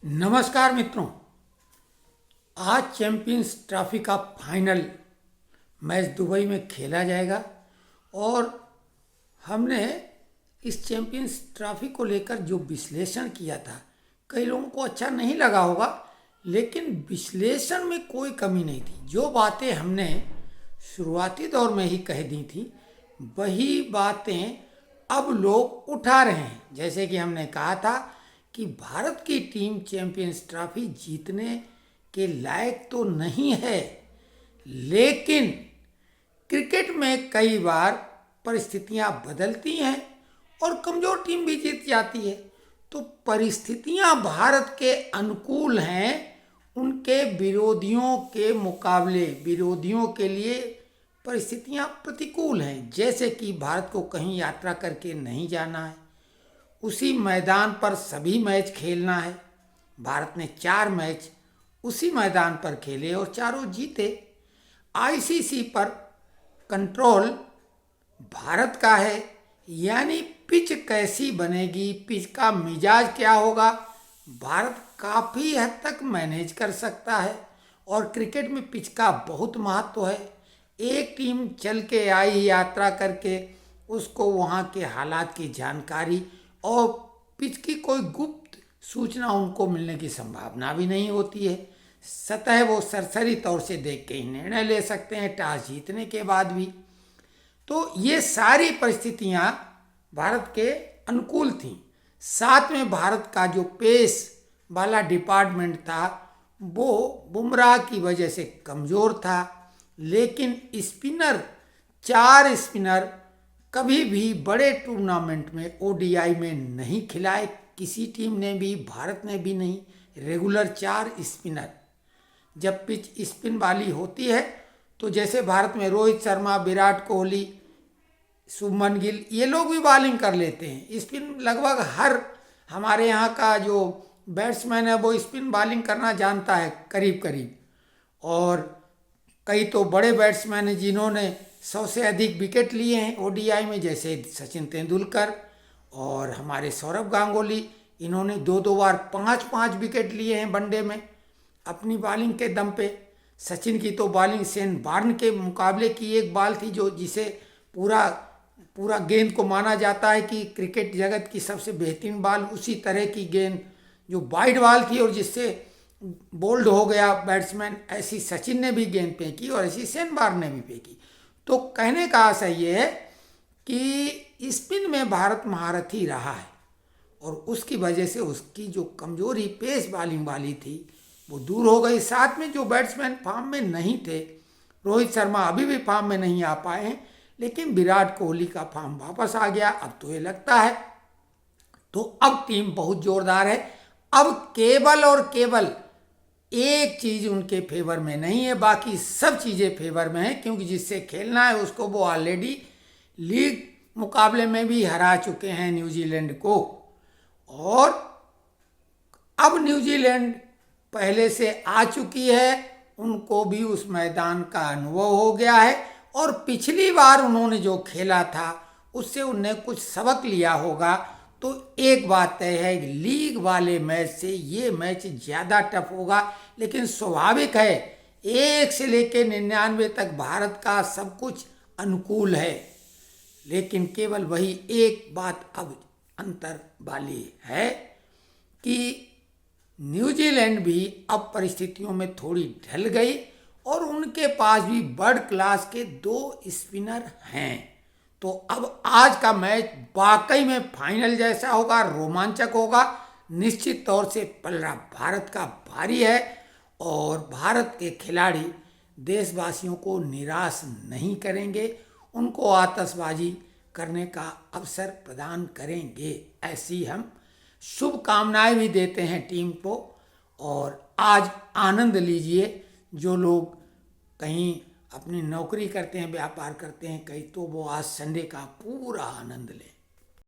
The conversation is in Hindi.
नमस्कार मित्रों। आज चैंपियंस ट्रॉफी का फाइनल मैच दुबई में खेला जाएगा और हमने इस चैंपियंस ट्रॉफी को लेकर जो विश्लेषण किया था, कई लोगों को अच्छा नहीं लगा होगा, लेकिन विश्लेषण में कोई कमी नहीं थी। जो बातें हमने शुरुआती दौर में ही कह दी थी, वही बातें अब लोग उठा रहे हैं। जैसे कि हमने कहा था कि भारत की टीम चैंपियंस ट्रॉफी जीतने के लायक तो नहीं है, लेकिन क्रिकेट में कई बार परिस्थितियां बदलती हैं और कमज़ोर टीम भी जीत जाती है। तो परिस्थितियां भारत के अनुकूल हैं, उनके विरोधियों के मुकाबले विरोधियों के लिए परिस्थितियां प्रतिकूल हैं। जैसे कि भारत को कहीं यात्रा करके नहीं जाना है, उसी मैदान पर सभी मैच खेलना है। भारत ने 4 मैच उसी मैदान पर खेले और चारों जीते। आईसीसी पर कंट्रोल भारत का है, यानी पिच कैसी बनेगी, पिच का मिजाज क्या होगा, भारत काफ़ी हद तक मैनेज कर सकता है। और क्रिकेट में पिच का बहुत महत्व है। एक टीम चल के आई यात्रा करके, उसको वहाँ के हालात की जानकारी और पिच की कोई गुप्त सूचना उनको मिलने की संभावना भी नहीं होती है। सतह वो सरसरी तौर से देख के ही निर्णय ले सकते हैं, टॉस जीतने के बाद भी। तो ये सारी परिस्थितियां भारत के अनुकूल थीं। साथ में भारत का जो पेस वाला डिपार्टमेंट था, वो बुमराह की वजह से कमज़ोर था। लेकिन स्पिनर, 4 स्पिनर कभी भी बड़े टूर्नामेंट में ओडीआई में नहीं खिलाए, किसी टीम ने भी, भारत ने भी नहीं। Regular 4 spinner. जब पिच स्पिन वाली होती है तो जैसे भारत में रोहित शर्मा, विराट कोहली, शुभमन गिल, ये लोग भी बॉलिंग कर लेते हैं। स्पिन लगभग हर हमारे यहाँ का जो बैट्समैन है वो स्पिन बॉलिंग करना जानता है करीब करीब। और कई तो बड़े बैट्समैन हैं जिन्होंने 100 से अधिक विकेट लिए हैं ओडीआई में, जैसे सचिन तेंदुलकर और हमारे सौरव गांगुली। इन्होंने 2-2 बार 5-5 विकेट लिए हैं वनडे में अपनी बॉलिंग के दम पे। सचिन की तो बॉलिंग शेन वार्न के मुकाबले की एक बॉल थी जिसे पूरा गेंद को माना जाता है कि क्रिकेट जगत की सबसे बेहतरीन बॉल। उसी तरह की गेंद जो वाइड बॉल थी और जिससे बोल्ड हो गया बैट्समैन, ऐसी सचिन ने भी गेंद फेंकी और ऐसी शेन वार्न ने भी फेंकी। तो कहने का आशय ये है कि स्पिन में भारत महारथी रहा है और उसकी वजह से उसकी जो कमजोरी पेस बॉलिंग वाली थी वो दूर हो गई। साथ में जो बैट्समैन फॉर्म में नहीं थे, रोहित शर्मा अभी भी फॉर्म में नहीं आ पाए हैं, लेकिन विराट कोहली का फॉर्म वापस आ गया। अब तो ये लगता है तो अब टीम बहुत जोरदार है। अब केवल और केवल एक चीज उनके फेवर में नहीं है, बाकी सब चीजें फेवर में है, क्योंकि जिससे खेलना है उसको वो ऑलरेडी लीग मुकाबले में भी हरा चुके हैं न्यूजीलैंड को। और अब न्यूजीलैंड पहले से आ चुकी है, उनको भी उस मैदान का अनुभव हो गया है और पिछली बार उन्होंने जो खेला था उससे उन्हें कुछ सबक लिया होगा। तो एक बात तय है, लीग वाले मैच से ये मैच ज़्यादा टफ होगा। लेकिन स्वाभाविक है, 1 से लेकर 99 तक भारत का सब कुछ अनुकूल है, लेकिन केवल वही एक बात अब अंतर वाली है कि न्यूजीलैंड भी अब परिस्थितियों में थोड़ी ढल गई और उनके पास भी वर्ल्ड क्लास के 2 स्पिनर हैं। तो अब आज का मैच वाकई में फाइनल जैसा होगा, रोमांचक होगा। निश्चित तौर से पलड़ा भारत का भारी है और भारत के खिलाड़ी देशवासियों को निराश नहीं करेंगे, उनको आतिशबाजी करने का अवसर प्रदान करेंगे। ऐसी हम शुभकामनाएं भी देते हैं टीम को। और आज आनंद लीजिए, जो लोग कहीं अपनी नौकरी करते हैं, व्यापार करते हैं कहीं, तो वो आज संडे का पूरा आनंद लें।